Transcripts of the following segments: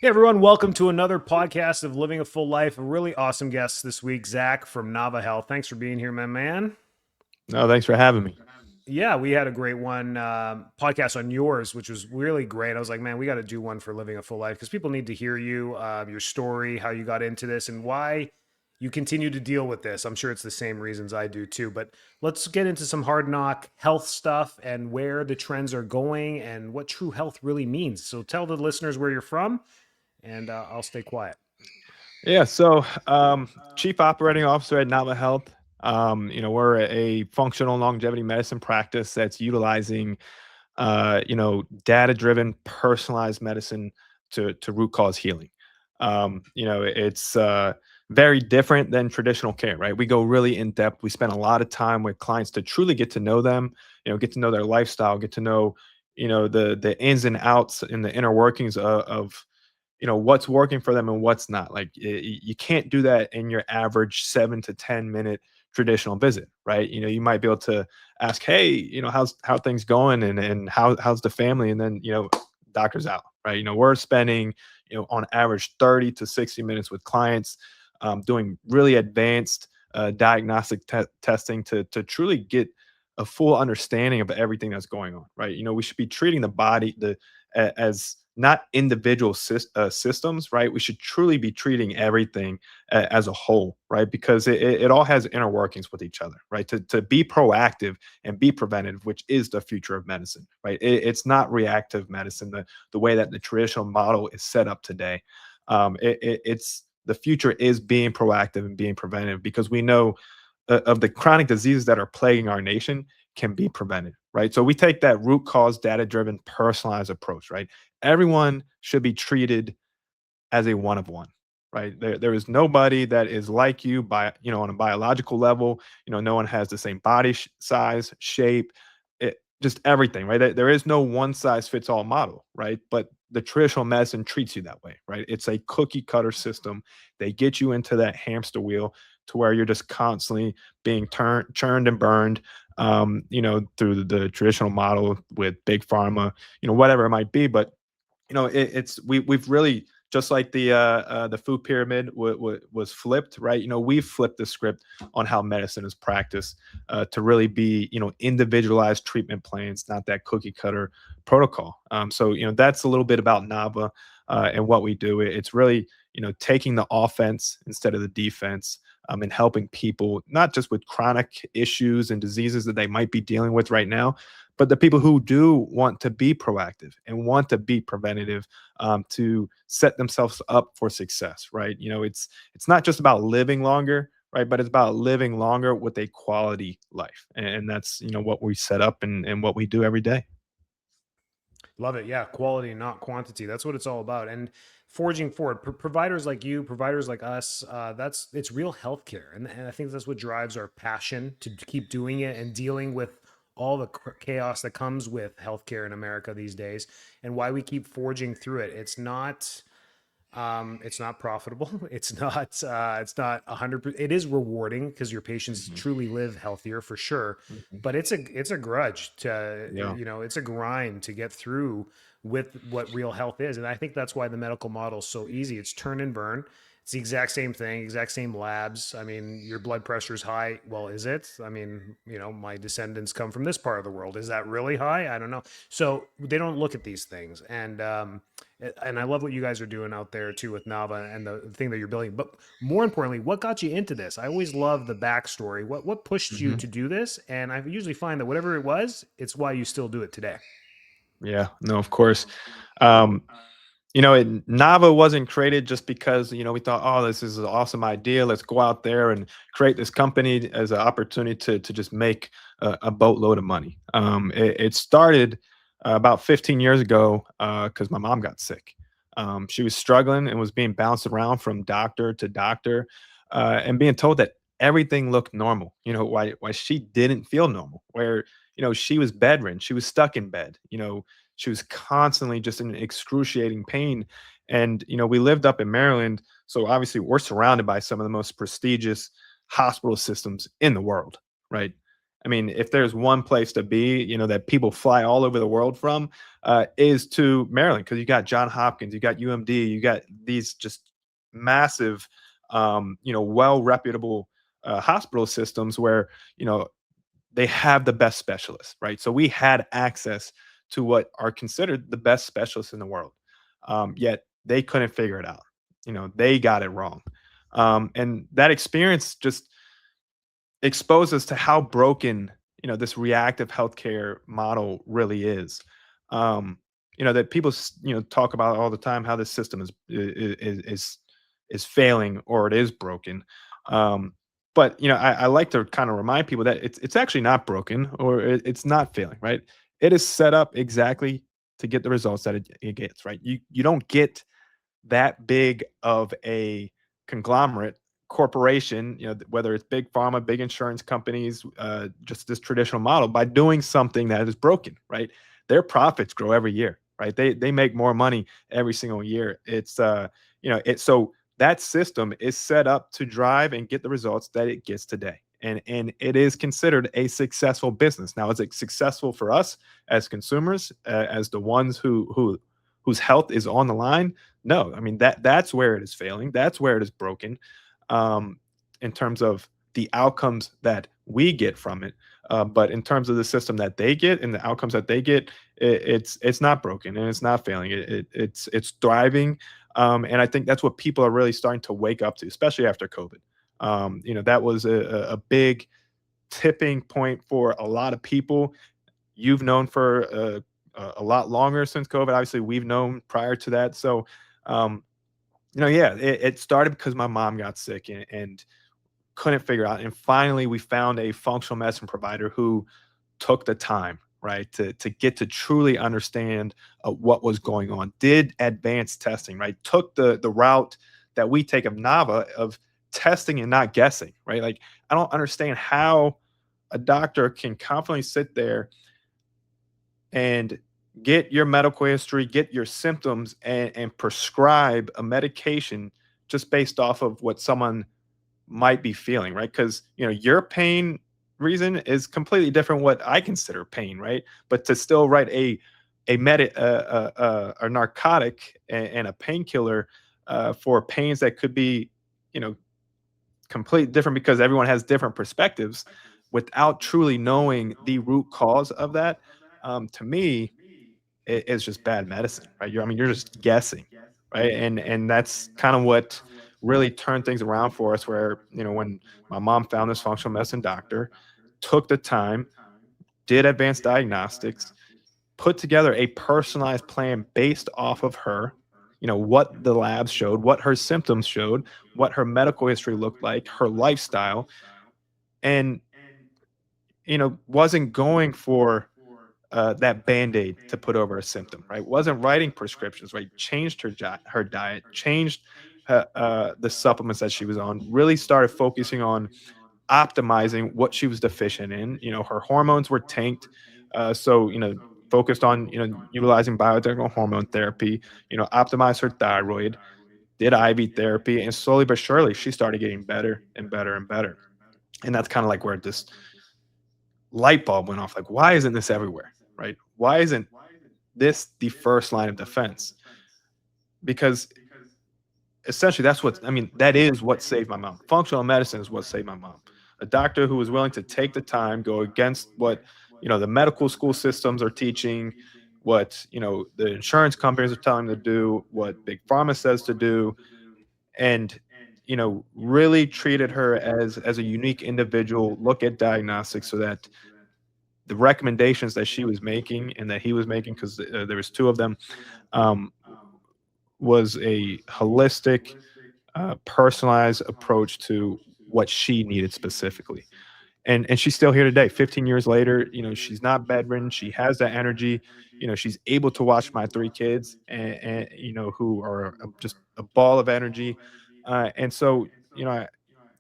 Hey everyone, welcome to another podcast of Living a Full Life. A really awesome guest this week, Zach from Nava Health. Thanks for being here, my man. No, thanks for having me. Yeah, we had a great one podcast on yours, which was really great. I was like, man, we got to do one for Living a Full Life because people need to hear you, your story, how you got into this, and why you continue to deal with this. I'm sure it's the same reasons I do too. But let's get into some hard knock health stuff and where the trends are going and what true health really means. So tell the listeners where you're from, and I'll stay quiet. Chief Operating Officer at Nava Health. We're a functional longevity medicine practice that's utilizing, data-driven, personalized medicine to root cause healing. It's very different than traditional care, right? We go really in depth. We spend a lot of time with clients to truly get to know them, get to know their lifestyle, get to know, the ins and outs and the inner workings of what's working for them and what's not. Like you can't do that in your average 7 to 10 minute traditional visit, right? You might be able to ask, hey, how things going, and how's the family, and then doctor's out, right? We're spending on average 30 to 60 minutes with clients, doing really advanced diagnostic testing to truly get a full understanding of everything that's going on, right? We should be treating the body as not individual systems, right? We should truly be treating everything as a whole, right? Because it all has inner workings with each other, right? To be proactive and be preventative, which is the future of medicine, right? It's not reactive medicine, the way that the traditional model is set up today. It's the future is being proactive and being preventative, because we know of the chronic diseases that are plaguing our nation can be prevented, right? So we take that root cause, data driven, personalized approach, right? Everyone should be treated as a one of one, right? There is nobody that is like you by, on a biological level. No one has the same body size, shape, just everything, right? There is no one size fits all model, right? But the traditional medicine treats you that way, right? It's a cookie cutter system. They get you into that hamster wheel to where you're just constantly being churned and burned, through the traditional model with big pharma, whatever it might be. But we've really, just like the food pyramid was flipped, right? We've flipped the script on how medicine is practiced, to really be individualized treatment plans, not that cookie cutter protocol. So that's a little bit about Nava, and what we do. It's really taking the offense instead of the defense, and helping people not just with chronic issues and diseases that they might be dealing with right now, but the people who do want to be proactive and want to be preventative, to set themselves up for success, right? It's not just about living longer, right? But it's about living longer with a quality life, and that's what we set up, and what we do every day. Love it. Yeah. Quality, not quantity. That's what it's all about. And forging forward, providers like you, providers like us, it's real healthcare. And I think that's what drives our passion to keep doing it and dealing with all the chaos that comes with healthcare in America these days, and why we keep forging through it. It's not profitable. It's not 100%. It is rewarding because your patients Mhm. truly live healthier for sure. Mhm. But it's a grudge to, Yeah. it's a grind to get through with what real health is. And I think that's why the medical model is so easy. It's turn and burn. It's the exact same thing, exact same labs. I mean, your blood pressure is high. Well, is it? I mean, my descendants come from this part of the world. Is that really high? I don't know. So they don't look at these things. And I love what you guys are doing out there too with Nava and the thing that you're building. But more importantly, what got you into this? I always love the backstory. What pushed you Mhm. to do this? And I usually find that whatever it was, it's why you still do it today. Yeah. No, of course. Um, Nava wasn't created just because we thought, oh, this is an awesome idea. Let's go out there and create this company as an opportunity to just make a boatload of money. It started about 15 years ago, because my mom got sick. She was struggling and was being bounced around from doctor to doctor, and being told that everything looked normal. Why she didn't feel normal, where she was bedridden, she was stuck in bed. She was constantly just in excruciating pain. And, we lived up in Maryland. So obviously we're surrounded by some of the most prestigious hospital systems in the world. Right. I mean, if there's one place to be, that people fly all over the world from, is to Maryland, because you got John Hopkins, you got UMD, you got these just massive, well reputable hospital systems where you know they have the best specialists, right? So we had access to what are considered the best specialists in the world, yet they couldn't figure it out. They got it wrong, and that experience just expose us to how broken this reactive healthcare model really is. um that people talk about all the time, how this system is failing, or it is broken. Um but I like to kind of remind people that it's actually not broken, or it's not failing, right? It is set up exactly to get the results that it gets, right? You don't get that big of a conglomerate corporation, whether it's big pharma, big insurance companies, just this traditional model, by doing something that is broken, right? Their profits grow every year, right? They make more money every single year. So that system is set up to drive and get the results that it gets today. And it is considered a successful business. Now, is it successful for us as consumers, as the ones whose health is on the line? No, I mean that's where it is failing. That's where it is broken, um, in terms of the outcomes that we get from it. But in terms of the system that they get and the outcomes that they get, it's not broken and it's not failing. It's thriving, and I think that's what people are really starting to wake up to, especially after COVID. That was a big tipping point for a lot of people. You've known for a lot longer since COVID. Obviously, we've known prior to that. So, um, yeah, it started because my mom got sick and couldn't figure out. And finally, we found a functional medicine provider who took the time, right, to get to truly understand what was going on, did advanced testing, right, took the route that we take of Nava, of testing and not guessing, right? Like, I don't understand how a doctor can confidently sit there and get your medical history, get your symptoms, and prescribe a medication just based off of what someone might be feeling, right? Because your pain reason is completely different what I consider pain, right? But to still write a narcotic and a painkiller for pains that could be, you know, completely different, because everyone has different perspectives, without truly knowing the root cause of that, to me, it's just bad medicine, right? You're just guessing, right? And that's kind of what really turned things around for us. Where when my mom found this functional medicine doctor, took the time, did advanced diagnostics, put together a personalized plan based off of her, what the labs showed, what her symptoms showed, what her medical history looked like, her lifestyle, and wasn't going for that band-aid to put over a symptom, right? Wasn't writing prescriptions, right? Changed her diet, changed the supplements that she was on, really started focusing on optimizing what she was deficient in. Her hormones were tanked. So, focused on, utilizing bioidentical hormone therapy, optimized her thyroid, did IV therapy, and slowly but surely she started getting better and better and better. And that's kind of like where this light bulb went off. Like, why isn't this everywhere? Right? Why isn't this the first line of defense? Because essentially that is what saved my mom. Functional medicine is what saved my mom. A doctor who was willing to take the time, go against what the medical school systems are teaching, what the insurance companies are telling them to do, what big pharma says to do, and really treated her as a unique individual. Look at diagnostics, so that the recommendations that she was making and that he was making, because there was two of them, um, was a holistic, personalized approach to what she needed specifically. And she's still here today, 15 years later. She's not bedridden. She has that energy. She's able to watch my three kids, and who are just a ball of energy. And so,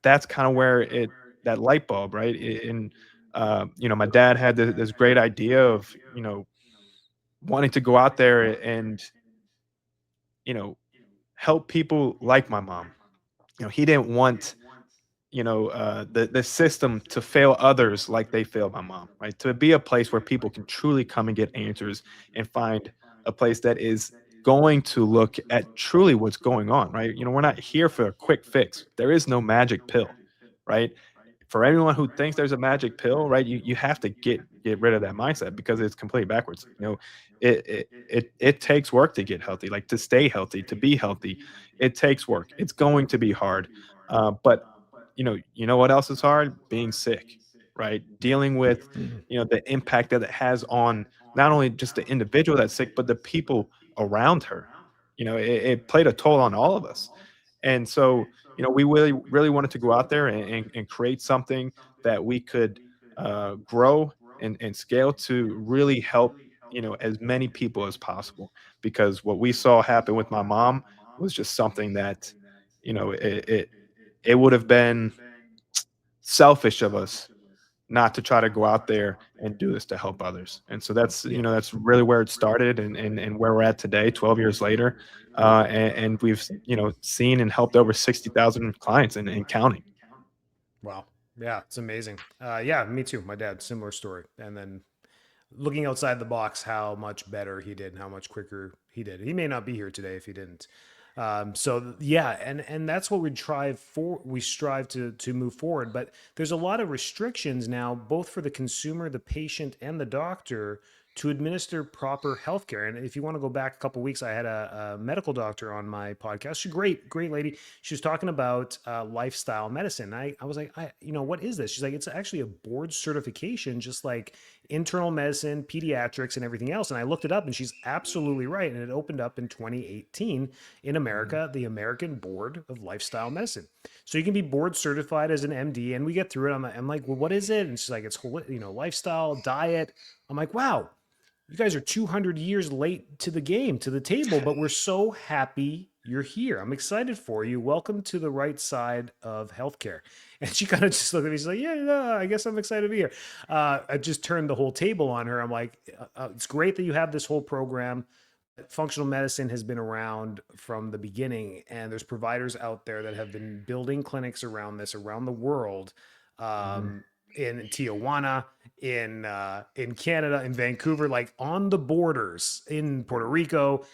that's kind of where that light bulb, right? And my dad had this great idea of wanting to go out there and you know help people like my mom. He didn't want, the system to fail others like they failed my mom, right? To be a place where people can truly come and get answers and find a place that is going to look at truly what's going on, right? We're not here for a quick fix. There is no magic pill, right? For anyone who thinks there's a magic pill, right? You have to get rid of that mindset because it's completely backwards. It takes work to get healthy, like to stay healthy, to be healthy. It takes work. It's going to be hard. But you know what else is hard? Being sick, right? Dealing with, the impact that it has on not only just the individual that's sick, but the people around her. It played a toll on all of us. And so, we really, really wanted to go out there and create something that we could grow and scale to really help, as many people as possible. Because what we saw happen with my mom was just something that, it would have been selfish of us not to try to go out there and do this to help others. And so that's really where it started and where we're at today, 12 years later. And we've, seen and helped over 60,000 clients and counting. Wow. Yeah, it's amazing. Yeah, me too. My dad, similar story. And then looking outside the box, how much better he did and how much quicker he did. He may not be here today if he didn't. So yeah, and that's what we strive to move forward. But there's a lot of restrictions now, both for the consumer, the patient, and the doctor to administer proper healthcare. And if you want to go back a couple weeks, I had a medical doctor on my podcast. She's a great lady. She was talking about lifestyle medicine. I was like, what is this? She's like, it's actually a board certification, just like internal medicine, pediatrics, and everything else. And I looked it up, and she's absolutely right. And it opened up in 2018 in Mhm. America, the American Board of Lifestyle Medicine. So you can be board certified as an MD, and we get through it. I'm like, well, what is it? And she's like, it's lifestyle, diet. I'm like, wow, you guys are 200 years late to the game, to the table, but we're so happy you're here. I'm excited for you. Welcome to the right side of healthcare. And she kind of just looked at me. She's like, yeah, I guess I'm excited to be here. I just turned the whole table on her. I'm like, it's great that you have this whole program. Functional medicine has been around from the beginning, and there's providers out there that have been building clinics around this around the world, Mhm. in Tijuana, in Canada, in Vancouver, like on the borders, in Puerto Rico,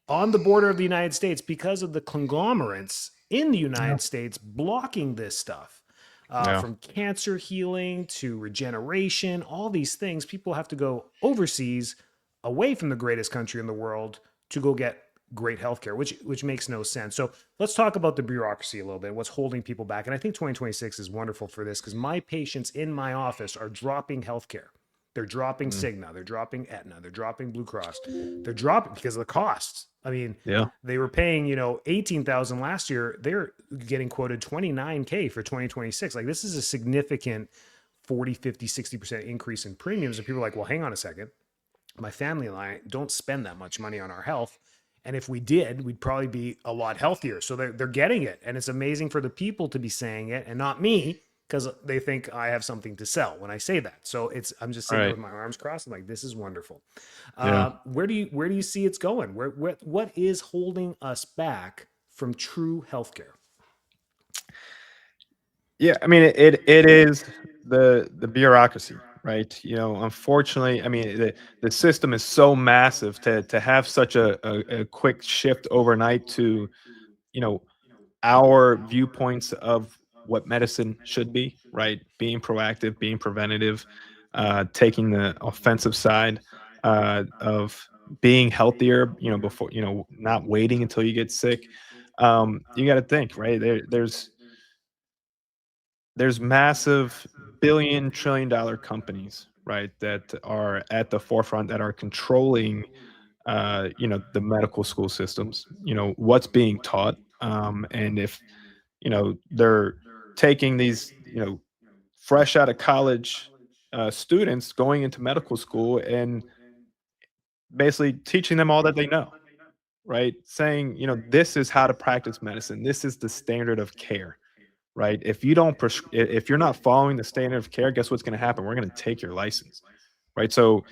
on the border of the United States, because of the conglomerates in the Yeah. United States blocking this stuff. Yeah. From cancer healing to regeneration, all these things, people have to go overseas, away from the greatest country in the world, to go get great healthcare, which makes no sense. So let's talk about the bureaucracy a little bit. What's holding people back? And I think 2026 is wonderful for this because my patients in my office are dropping healthcare. They're dropping Mm. Cigna, they're dropping Aetna, they're dropping Blue Cross. They're dropping because of the costs. I mean, Yeah. they were paying, 18,000 last year. They're getting quoted 29K for 2026. Like this is a significant 40, 50, 60% increase in premiums. And people are like, well, hang on a second. My family and I don't spend that much money on our health. And if we did, we'd probably be a lot healthier. So they're getting it. And it's amazing for the people to be saying it and not me because they think I have something to sell when I say that. So I'm just All sitting there right. with my arms crossed. I'm like, this is wonderful. Yeah. Where do you see it's going? What is holding us back from true healthcare? Yeah, I mean, it is the bureaucracy, right? Unfortunately, I mean, the system is so massive to have such a quick shift overnight to, you know, our viewpoints of what medicine should be, right? Being proactive, being preventative, taking the offensive side of being healthier, before, not waiting until you get sick. You got to think, right? There's massive billion-trillion-dollar companies, right, that are at the forefront that are controlling, the medical school systems. What's being taught, and if they're taking these, fresh out of college students going into medical school and basically teaching them all that they know, right? Saying, this is how to practice medicine. This is the standard of care, right? If you don't, if you're not following the standard of care, guess what's going to happen? We're going to take your license, right? So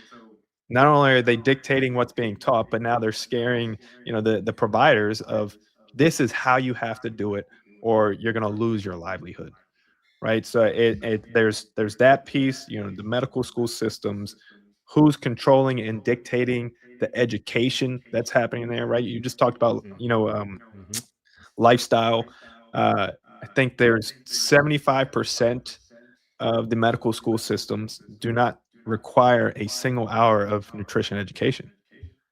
not only are they dictating what's being taught, but now they're scaring, the providers of this is how you have to do it, or you're going to lose your livelihood. right? So there's that piece, the medical school systems, who's controlling and dictating the education that's happening there, right? You just talked about, Mm-hmm. lifestyle. I think there's 75% of the medical school systems do not require a single hour of nutrition education.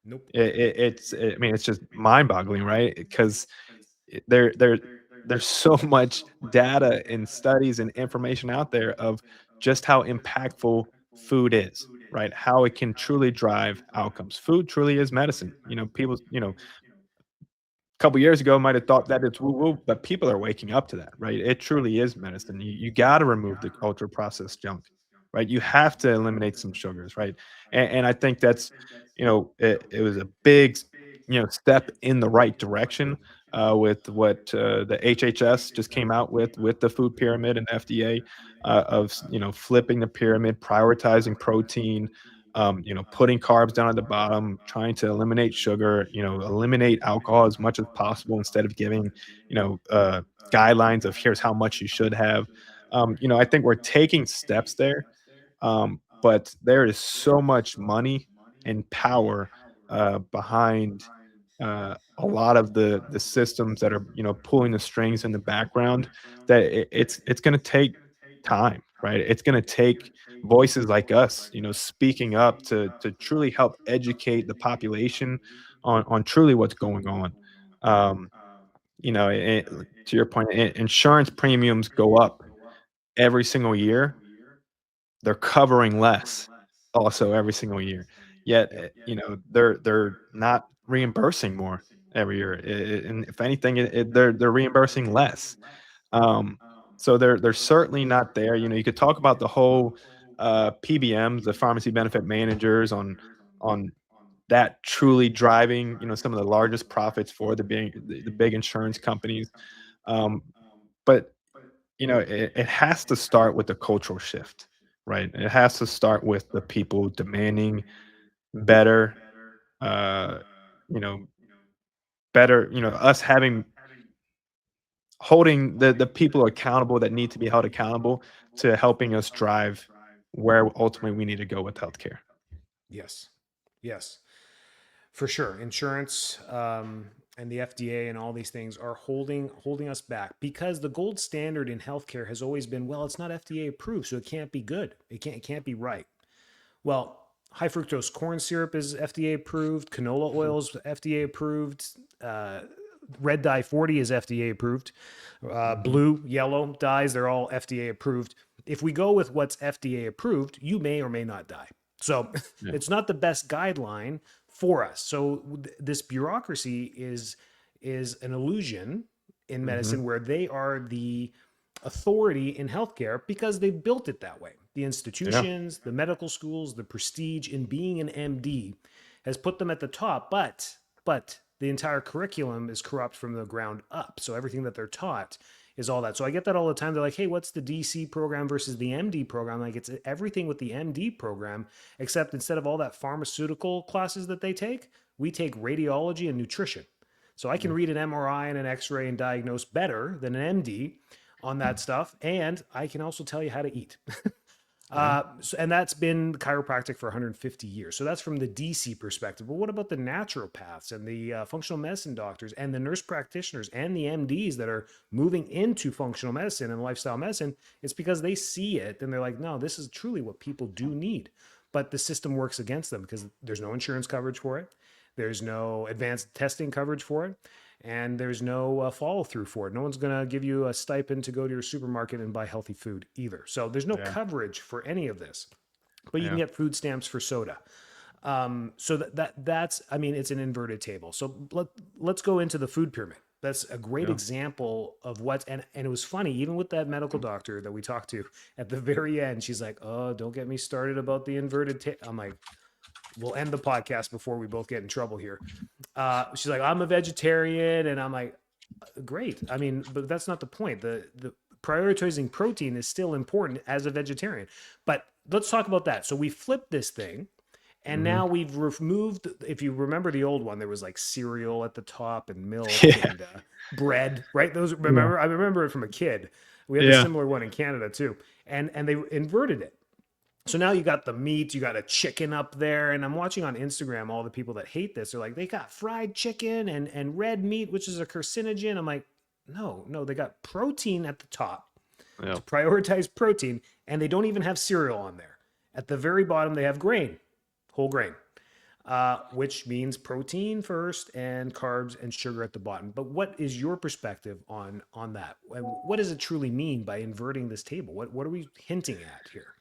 Nope. I mean, it's just mind-boggling, right? Because there's so much data and studies and information out there of just how impactful food is, right? How it can truly drive outcomes. Food truly is medicine. People, couple years ago might have thought that it's woo woo, but people are waking up to that, right? It truly is medicine. You got to remove the ultra processed junk, right? You have to eliminate some sugars, right? And I think that's, it was a big, step in the right direction with what the HHS just came out with the food pyramid and FDA of, flipping the pyramid, prioritizing protein, putting carbs down at the bottom, trying to eliminate sugar, eliminate alcohol as much as possible instead of giving, guidelines of here's how much you should have. I think we're taking steps there, but there is so much money and power behind a lot of the systems that are pulling the strings in the background that it's going to take time, right? It's going to take voices like us, speaking up to truly help educate the population on truly what's going on. um to your point, insurance premiums go up every single year. They're covering less also every single year. Yet, Yep. they're not reimbursing more every year. And if anything, they're reimbursing less. Um, so they're certainly not there. You could talk about the whole PBMs, the pharmacy benefit managers, on that truly driving, some of the largest profits for the big insurance companies. Um, but it has to start with the cultural shift, right? It has to start with the people demanding better, uh, you know, better, us having holding the people accountable that need to be held accountable to helping us drive where ultimately we need to go with healthcare. Yes. Yes. For sure. Insurance and the FDA and all these things are holding us back because the gold standard in healthcare has always been, well, it's not FDA approved, so it can't be good. It can't be right. Well, high fructose corn syrup is FDA approved. Canola oil is FDA approved. Uh, red dye 40 is FDA approved. Mhm. Blue, yellow dyes, they're all FDA approved. If we go with what's FDA approved, you may or may not die. So Yeah. it's not the best guideline for us. So this bureaucracy is an illusion in Mhm. medicine where they are the authority in healthcare because they've built it that way. The Yeah. institutions, the medical schools, the prestige in being an MD has put them at the top, but the entire curriculum is corrupt from the ground up. So everything that they're taught is all that. So I get that all the time. They're like, "Hey, what's the DC program versus the MD program?" Like it's everything with the MD program, except instead of all that pharmaceutical classes that they take, we take radiology and nutrition. So I can Mm. read an MRI and an X-ray and diagnose better than an MD on that stuff, and I can also tell you how to eat. Yeah. And that's been chiropractic for 150 years. So that's from the DC perspective. But what about the naturopaths and the functional medicine doctors and the nurse practitioners and the MDs that are moving into functional medicine and lifestyle medicine? It's because they see it and they're like, no, this is truly what people do need. But the system works against them because there's no insurance coverage for it. There's no advanced testing coverage for it and there's no follow through for it. No one's going to give you a stipend to go to your supermarket and buy healthy food either. So there's no Yeah. coverage for any of this, but you can Yeah. get food stamps for soda. So that's I mean it's an inverted table. So let's go into the food pyramid. That's a great Yeah. example of what and it was funny even with that medical doctor that we talked to at the very end. She's like, "Oh, don't get me started about the inverted table." I'm like, "We'll end the podcast before we both get in trouble here." She's like, "I'm a vegetarian," and I'm like, great. I mean, but that's not the point. The prioritizing protein is still important as a vegetarian. But let's talk about that. So we flipped this thing and Mhm. now we've removed, if you remember the old one, there was like cereal at the top and milk Yeah. and bread, right? Those Yeah. remember, I remember it from a kid. We had a Yeah. similar one in Canada too, and they inverted it. So now you got the meat, you got a chicken up there, and I'm watching on Instagram all the people that hate this. They're like, they got fried chicken and red meat, which is a carcinogen. I'm like, no, no, they got protein at the top Yeah. to prioritize protein, and they don't even have cereal on there. At the very bottom, they have grain, whole grain, which means protein first and carbs and sugar at the bottom. But what is your perspective on that? And what does it truly mean by inverting this table? What are we hinting at here?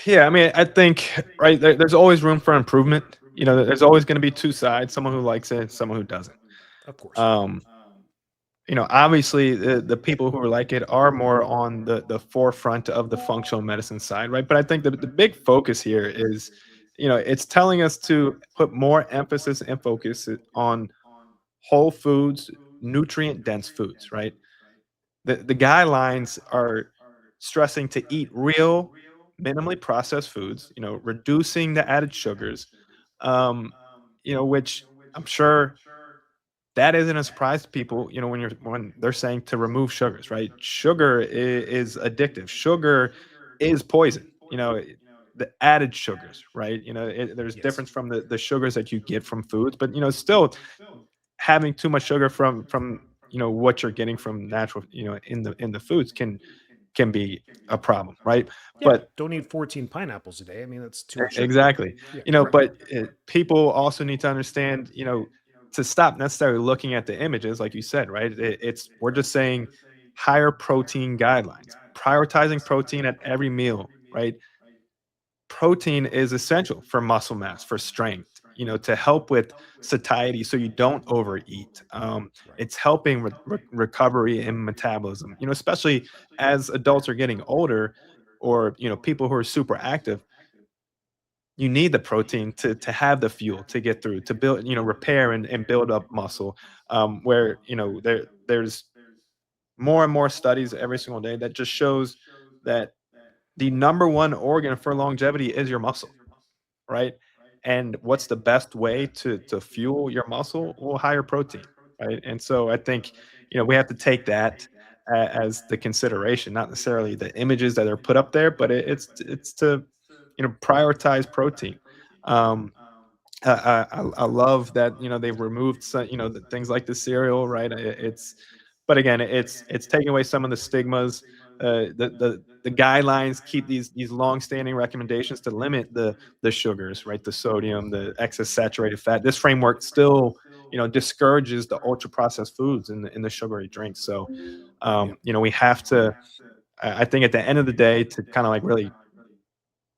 Yeah, I mean, I think right there's always room for improvement. There's always going to be two sides: someone who likes it, someone who doesn't. Of course. Um, Obviously, the people who are like it are more on the forefront of the functional medicine side, right? But I think the big focus here is, it's telling us to put more emphasis and focus on whole foods, nutrient dense foods, right? The guidelines are stressing to eat real, minimally processed foods, reducing the added sugars, which I'm sure that isn't a surprise to people, when they're saying to remove sugars, right? Sugar is addictive. Sugar is poison. The added sugars, right? There's Yes. difference from the sugars that you get from foods, but still having too much sugar from what you're getting from natural, in the foods can be a problem, right? Yeah. But Don't eat 14 pineapples a day. I mean, that's too much sugar. exactly. Yeah. But people also need to understand, to stop necessarily looking at the images, like you said, right? We're just saying higher protein guidelines, prioritizing protein at every meal, right? Protein is essential for muscle mass, for strength, to help with satiety so you don't overeat. Right. It's helping with recovery and metabolism, especially as adults are getting older, or, people who are super active. You need the protein to have the fuel to get through, to build, repair and build up muscle. Where, there's more and more studies every single day that just shows that the number one organ for longevity is your muscle, right? And what's the best way to fuel your muscle? Well, higher protein, right? And so I think, we have to take that as the consideration, not necessarily the images that are put up there, but it's to, prioritize protein. Um, I love that, they've removed some, the things like the cereal, right? But again, it's taking away some of the stigmas. The guidelines keep these long-standing recommendations to limit the sugars, right? The sodium, the excess saturated fat. This framework still, discourages the ultra processed foods and the sugary drinks. So, Yeah. we have to. I think at the end of the day, to kind of like really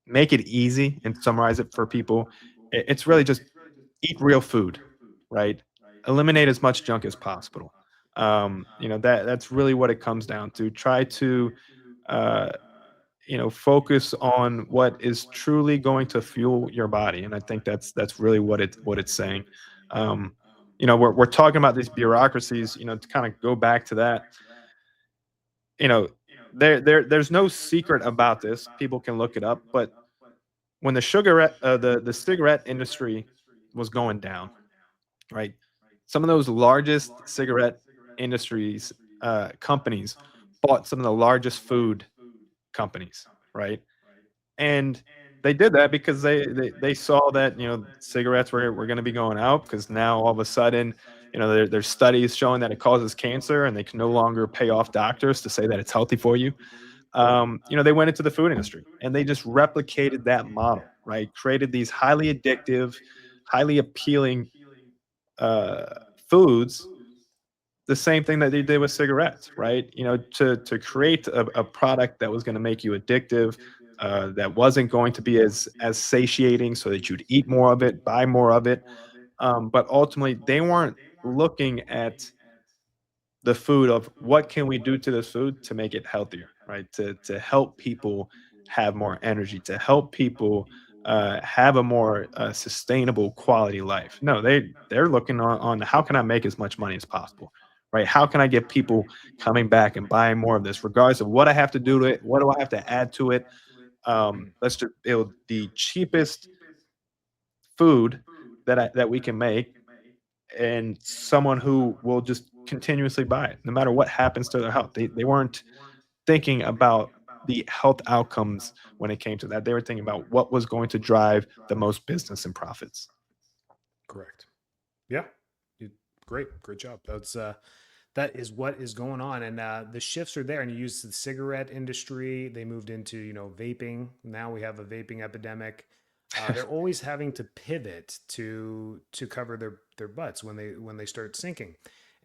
make it easy and summarize it for people, it's really just eat real food, right? Eliminate as much junk as possible. That's really what it comes down to. Try to, uh, focus on what is truly going to fuel your body, and I think that's really what it's saying. Um, we're talking about these bureaucracies. To kind of go back to that. You know, there's no secret about this. People can look it up, but when the cigarette industry was going down, right? Some of those largest cigarette industries companies bought some of the largest food companies, right? And they did that because they saw that, cigarettes were going to be going out, because now all of a sudden, there's studies showing that it causes cancer, and they can no longer pay off doctors to say that it's healthy for you. They went into the food industry and they just replicated that model, right? Created these highly addictive, highly appealing uh, foods, the same thing that they did with cigarettes, right? To create a product that was going to make you addictive, that wasn't going to be as satiating, so that you'd eat more of it, buy more of it. But ultimately, they weren't looking at the food of what can we do to this food to make it healthier, right? To help people have more energy, to help people have a more sustainable quality life. No, they're looking on how can I make as much money as possible, right? How can I get people coming back and buying more of this, regardless of what I have to do to it, what do I have to add to it? Let's just build the cheapest food that we can make, and someone who will just continuously buy it no matter what happens to their health. They weren't. thinking about the health outcomes when it came to that. They were thinking about what was going to drive the most business and profits. Correct. Yeah. You, great job. That is what is going on, and the shifts are there. And you use the cigarette industry. They moved into vaping. Now we have a vaping epidemic. They're always having to pivot to cover their butts when they start sinking.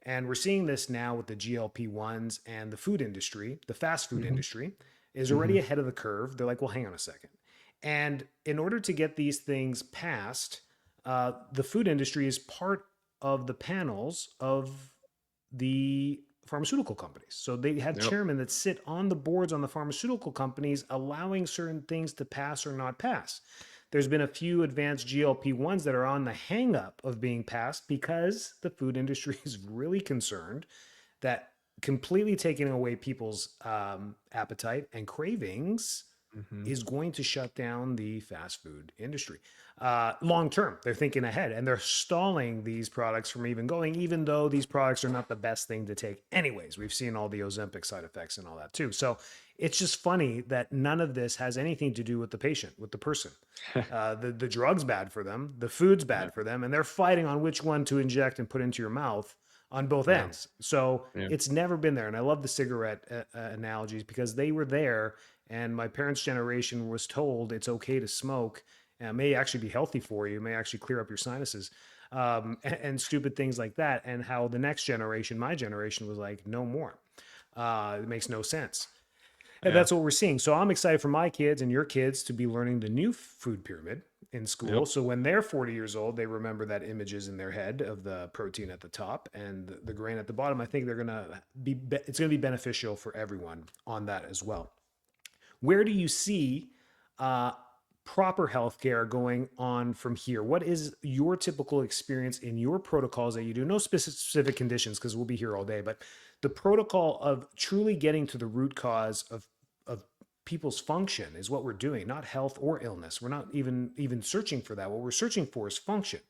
And we're seeing this now with the GLP-1s and the food industry. The fast food Hmm. industry is already Hmm. ahead of the curve. They're like, well, hang on a second. And in order to get these things passed, the food industry is part of the panels of the pharmaceutical companies. So they have Yep. chairmen that sit on the boards on the pharmaceutical companies, allowing certain things to pass or not pass. There's been a few advanced GLP-1s that are on the hang up of being passed because the food industry is really concerned that completely taking away people's appetite and cravings Hmm. is going to shut down the fast food industry. Long term, they're thinking ahead and they're stalling these products from even going, even though these products are not the best thing to take. Anyways, we've seen all the Ozempic side effects and all that too. So it's just funny that none of this has anything to do with the patient, with the person. The drug's bad for them, the food's Yeah. bad for them, and they're fighting on which one to inject and put into your mouth on both Yeah. ends. So Yeah. it's never been there. And I love the cigarette analogies because they were there. And my parents' generation was told it's okay to smoke. And it may actually be healthy for you, it may actually clear up your sinuses, and stupid things like that. And how the next generation, my generation, was like, no more. It makes no sense. And Yeah. that's what we're seeing. So I'm excited for my kids and your kids to be learning the new food pyramid in school. Yep. So when they're 40 years old, they remember that images in their head of the protein at the top and the grain at the bottom. I think they're going to it's going to be beneficial for everyone on that as well. Where do you see uh, proper healthcare going on from here? What is your typical experience in your protocols that you do? No specific conditions, because we'll be here all day, but the protocol of truly getting to the root cause of people's function is what we're doing, not health or illness. We're not even searching for that. What we're searching for is function.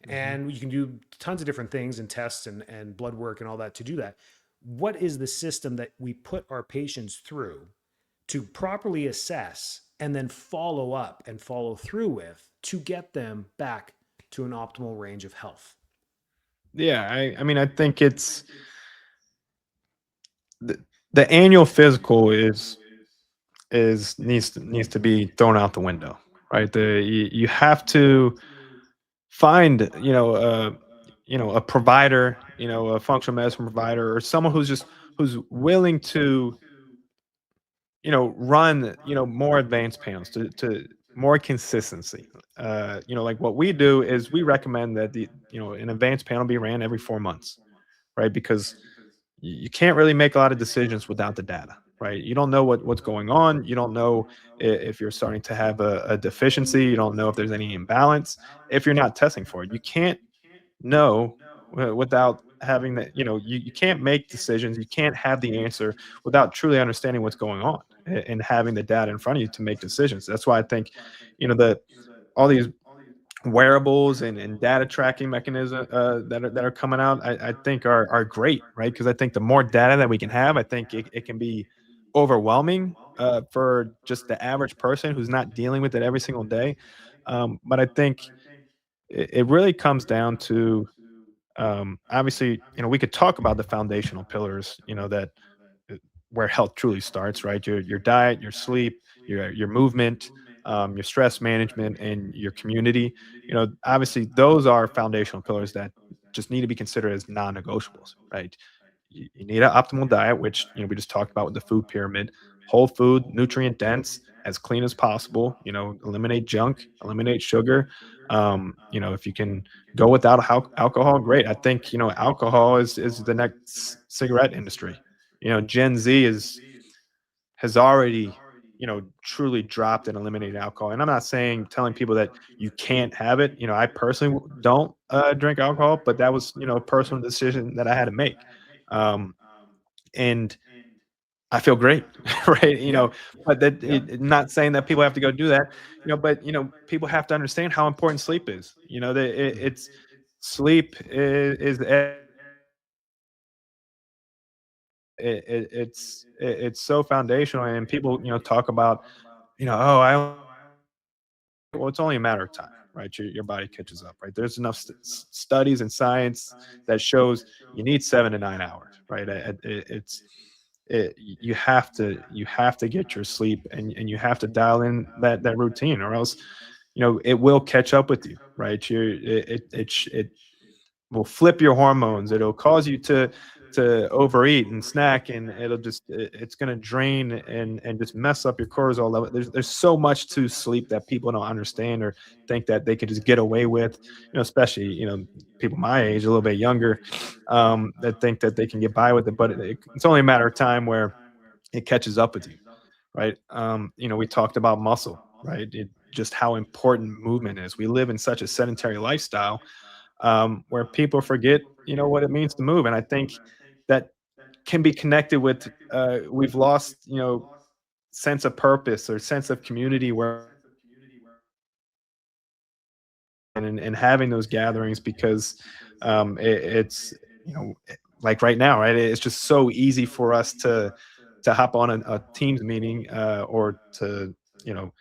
Hmm. And you can do tons of different things and tests and blood work and all that to do that. What is the system that we put our patients through to properly assess and then follow up and follow through with to get them back to an optimal range of health? Yeah. I mean, I think it's the annual physical is needs to be thrown out the window, right? You have to find a provider, a functional medicine provider, or someone who's willing to run more advanced panels to more consistency. Like what we do is we recommend that the an advanced panel be ran every 4 months, right? Because you can't really make a lot of decisions without the data, right? You don't know what's going on. You don't know if you're starting to have a deficiency. You don't know if there's any imbalance if you're not testing for it. You can't know without having that. You can't make decisions. You can't have the answer without truly understanding what's going on and having the data in front of you to make decisions. That's why I think the all these wearables and data tracking mechanism that are coming out, I think are great, right? Because I think the more data that we can have, I think it can be overwhelming for just the average person who's not dealing with it every single day. But I think it really comes down to obviously, we could talk about the foundational pillars, that uh, where health truly starts, right? Your diet, your sleep, your movement, your stress management, and your community. Obviously, those are foundational pillars that just need to be considered as non-negotiables, right? You need an optimal diet, which we just talked about with the food pyramid. Whole food, nutrient dense, as clean as possible. Eliminate junk, eliminate sugar. If you can go without alcohol, great. I think alcohol is the next cigarette industry. Gen Z has already truly dropped and eliminated alcohol. And I'm not saying telling people that you can't have it. I personally don't drink alcohol, but that was a personal decision that I had to make. Um, and I feel great, right? Yeah. But that Yeah. not saying that people have to go do that, but people have to understand how important sleep is. That Mhm. it's sleep is it's so foundational, and people, talk about, oh, I well, it's only a matter of time, right? Your body catches up, right? There's enough studies and science that shows you need 7 to 9 hours, right? You have to get your sleep, and you have to dial in that routine, or else it will catch up with you, right? It will flip your hormones. It'll cause you to overeat and snack, and it's going to drain and just mess up your cortisol level. There's so much to sleep that people don't understand or think that they can just get away with. Especially people my age, a little bit younger, that think that they can get by with it. But it's only a matter of time where it catches up with you, right? We talked about muscle, right? Just how important movement is. We live in such a sedentary lifestyle, where people forget, what it means to move. And I think that can be connected with, we've lost, sense of purpose or sense of community, where and having those gatherings, because it's like right now, right? It's just so easy for us to hop on a Teams meeting, or to you know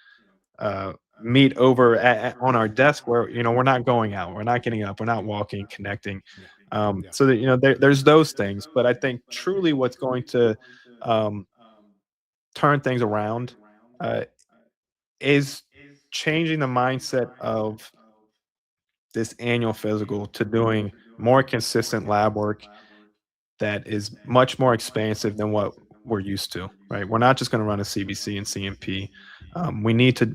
meet over on our desk, where we're not going out, we're not getting up, we're not walking, connecting. Yeah. Yeah. So that there's those things, but I think truly what's going to um, turn things around, uh, is changing the mindset of this annual physical to doing more consistent lab work that is much more expansive than what we're used to, right? We're not just going to run a CBC and CMP. We need to,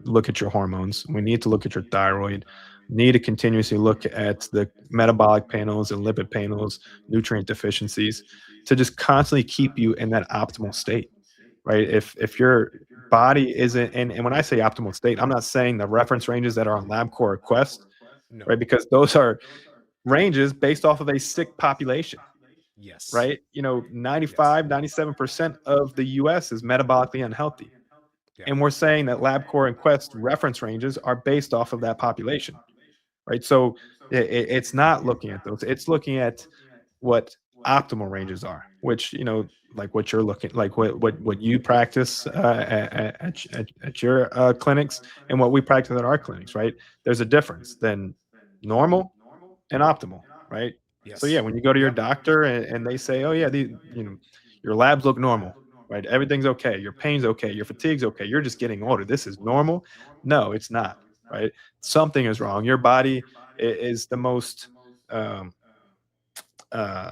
look at your hormones. We need to look at your thyroid. Need to continuously look at the metabolic panels and lipid panels, nutrient deficiencies, to just constantly keep you in that optimal state, right? If your body isn't, and when I say optimal state, I'm not saying the reference ranges that are on LabCorp or Quest, No. right? Because those are ranges based off of a sick population, Yes. right? Yes. 95, 97% of the US is metabolically unhealthy. Yeah. And we're saying that LabCorp and Quest reference ranges are based off of that population, right? So it's not looking at those, it's looking at what optimal ranges are, which, like what you're looking, like what you practice, at your clinics, and what we practice at our clinics, right? There's a difference than normal and optimal, right? So yeah, Yes. when you go to your Yep. doctor, and they say, "Oh yeah, your labs look normal, right? Everything's okay. Your pain's okay. Your fatigue's okay. You're just getting older. This is normal." No, it's not, right? Something is wrong. Your body is the most um, uh,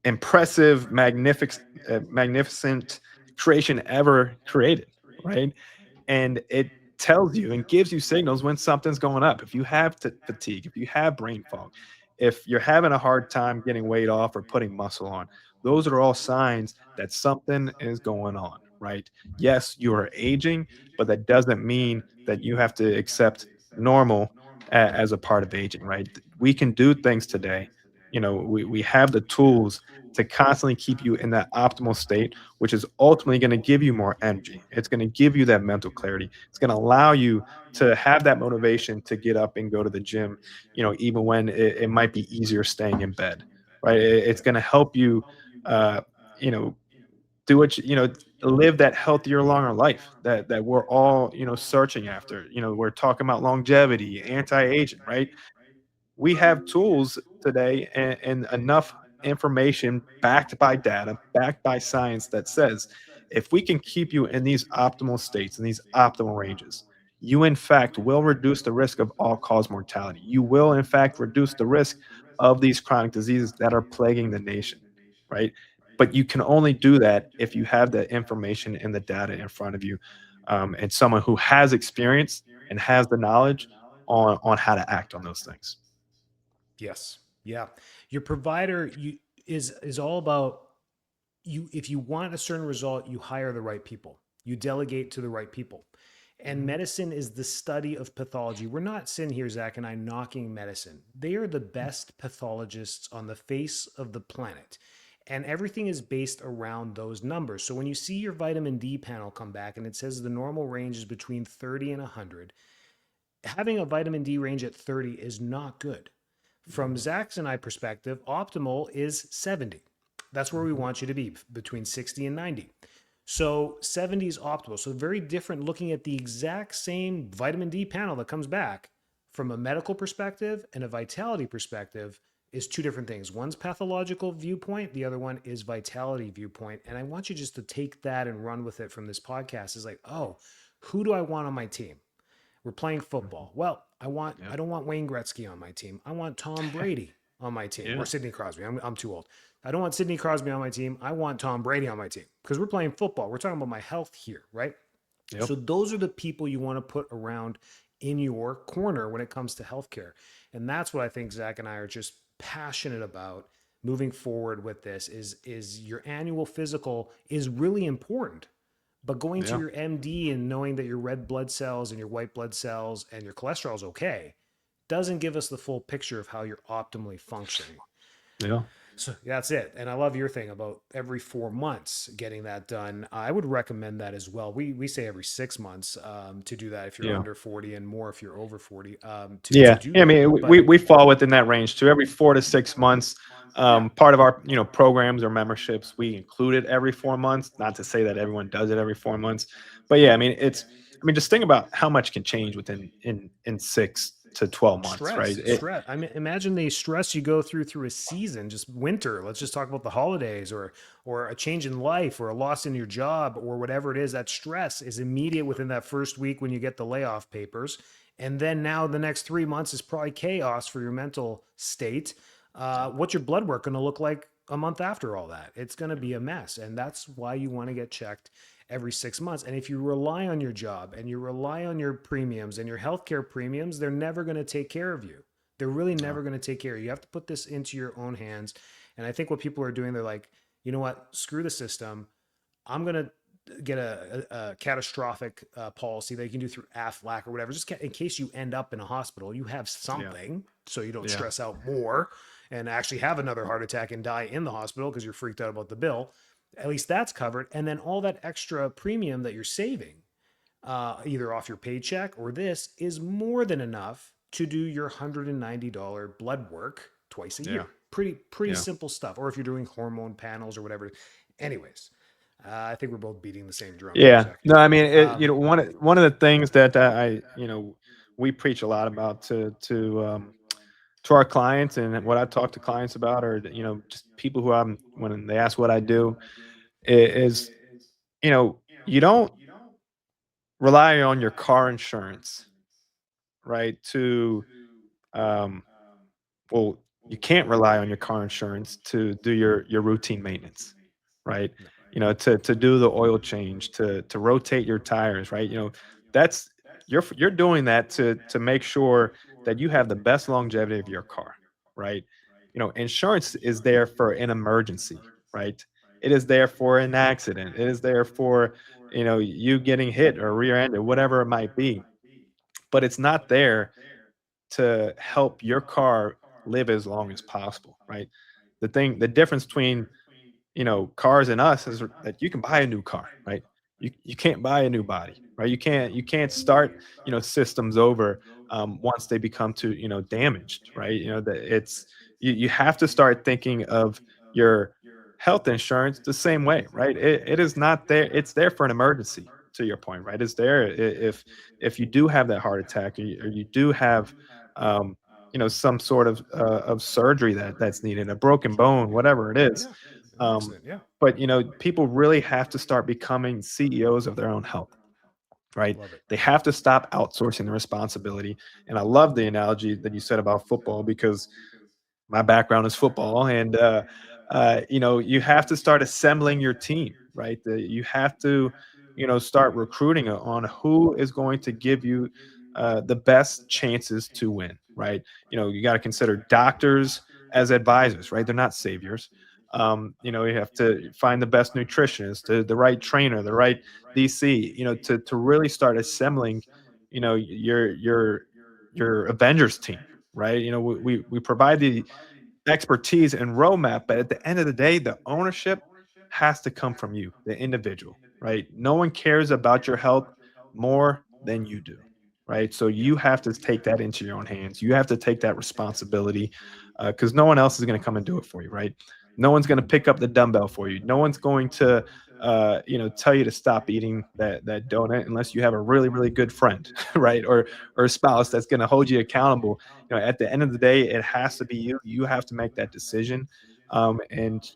impressive, magnificent creation ever created, right? And it tells you and gives you signals when something's going up. If you have fatigue, if you have brain fog, if you're having a hard time getting weight off or putting muscle on, those are all signs that something is going on, right? Yes, you are aging, but that doesn't mean that you have to accept normal as a part of aging, right? We can do things today. We have the tools to constantly keep you in that optimal state, which is ultimately going to give you more energy. It's going to give you that mental clarity. It's going to allow you to have that motivation to get up and go to the gym, even when it might be easier staying in bed, right? It's going to help you, uh, you know, do what live that healthier, longer life that we're all, searching after. We're talking about longevity, anti-aging, right? We have tools today, and enough information backed by data, backed by science, that says if we can keep you in these optimal states, in these optimal ranges, you in fact will reduce the risk of all cause mortality. You will in fact reduce the risk of these chronic diseases that are plaguing the nation, right? But you can only do that if you have the information and the data in front of you, and someone who has experience and has the knowledge on how to act on those things. Yes. Yeah. Your provider is all about you. If you want a certain result, you hire the right people. You delegate to the right people. And Mhm. medicine is the study of pathology. We're not sitting here, Zach and I, knocking medicine. They are the best pathologists on the face of the planet. And everything is based around those numbers. So when you see your vitamin D panel come back and it says the normal range is between 30 and 100, having a vitamin D range at 30 is not good. From Mhm. Zach's and I perspective, optimal is 70. That's where we Mhm. want you to be, between 60 and 90. So 70 is optimal. So very different, looking at the exact same vitamin D panel that comes back from a medical perspective and a vitality perspective is two different things. One's pathological viewpoint, the other one is vitality viewpoint. And I want you just to take that and run with it from this podcast. Is like, oh, who do I want on my team? We're playing Mhm. football. Well, Yeah. I don't want Wayne Gretzky on my team. I want Tom Brady on my team, or Yeah. Sidney Crosby. I'm too old. I don't want Sidney Crosby on my team. I want Tom Brady on my team, because we're playing football. We're talking about my health here, right? Yep. So those are the people you want to put around in your corner when it comes to healthcare. And that's what I think Zach and I are just passionate about moving forward with this. Is your annual physical is really important, but going to Yeah. your MD and knowing that your red blood cells and your white blood cells and your cholesterol is okay doesn't give us the full picture of how you're optimally functioning. Yeah. So that's it. And I love your thing about every 4 months getting that done. I would recommend that as well. We say every 6 months, to do that if you're Yeah. under 40, and more if you're over 40, to Yeah. do Yeah. I that. mean, But we fall within that range too. Every 4 to 6 months. yeah, Part of our programs or memberships, we include it every 4 months. Not to say that everyone does it every 4 months, but yeah, I mean, it's. I mean, just think about how much can change within in 6 to 12 months, right? stress. I mean, imagine the stress you go through a season, just winter. Let's just talk about the holidays, or a change in life, or a loss in your job, or whatever it is. That stress is immediate within that first week when you get the layoff papers, and then now the next 3 months is probably chaos for your mental state. What's your blood work going to look like a month after all that? It's going to be a mess, and that's why you want to get checked every 6 months. And if you rely on your job and you rely on your premiums and your healthcare premiums, they're never going to take care of you. They're really No. never going to take care of you. You have to put this into your own hands. And I think what people are doing, they're like, you know what? Screw the system. I'm going to get a catastrophic policy that you can do through AFLAC or whatever, just in case you end up in a hospital, you have Yeah. something so you don't Yeah. stress out more and actually have another heart attack and die in the hospital because you're freaked out about the bill. At least that's covered. And then all that extra premium that you're saving, either off your paycheck or this, is more than enough to do your $190 blood work twice a Yeah. year. Pretty Yeah. simple stuff. Or if you're doing hormone panels or whatever. Anyways, I think we're both beating the same drum here, Yeah. Zach. No, I mean, Um, one of the things that we preach a lot about to our clients, and what I talk to clients about, or just people who I'm when they ask what I do, is you don't rely on your car insurance, right? To um, well, you can't rely on your car insurance to do your routine maintenance, right? no. To do the oil change, to rotate your tires, right? That's you're doing that to make sure that you have the best longevity of your car, right? Insurance is there for an emergency, right? It is there for an accident. It is there for you getting hit or rear-ended, whatever it might be. But it's not there to help your car live as long as possible, right? The difference between cars and us is that you can buy a new car, right? You can't buy a new body, right? You can't start systems over once they become too damaged, right? That it's you have to start thinking of your health insurance the same way, right? It is not there. It's there for an emergency. To your point, right? It's there if you do have that heart attack, or you do have um, some sort of surgery that's needed, a broken bone, whatever it is. Yeah. An um, accident. Yeah. but people really have to start becoming CEOs of their own health, right? Love it. They have to stop outsourcing the responsibility. And I love the analogy that you said about football, because my background is football, and you have to start assembling your team, right? You have to start recruiting on who is going to give you the best chances to win, right? You got to consider doctors as advisors, right? They're not saviors. You have to find the best nutritionist, the right trainer, the right DC, to really start assembling your Avengers team, right? We provide the expertise and roadmap, but at the end of the day, the ownership has to come from you, the individual, right? No one cares about your health more than you do, right? So Yeah. you have to take that into your own hands. You have to take that responsibility, because no one else is going to come and do it for you, right? No one's going to pick up the dumbbell for you. No one's going to tell you to stop eating that donut unless you have a really, really good friend, right? Or a spouse that's going to hold you accountable. At the end of the day, it has to be you. You have to make that decision. And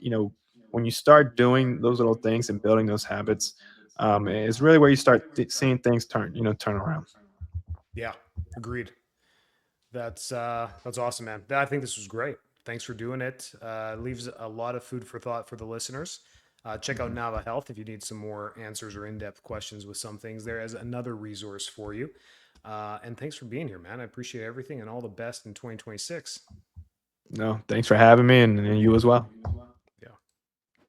when you start doing those little things and building those habits, is really where you start seeing things turn around. Yeah, agreed. That's awesome, man. I think this was great. Thanks for doing it. Leaves a lot of food for thought for the listeners. Check out Nava Health if you need some more answers or in-depth questions with some things. there as another resource for you. And thanks for being here, man. I appreciate everything and all the best in 2026. No, thanks for having me, and you as well.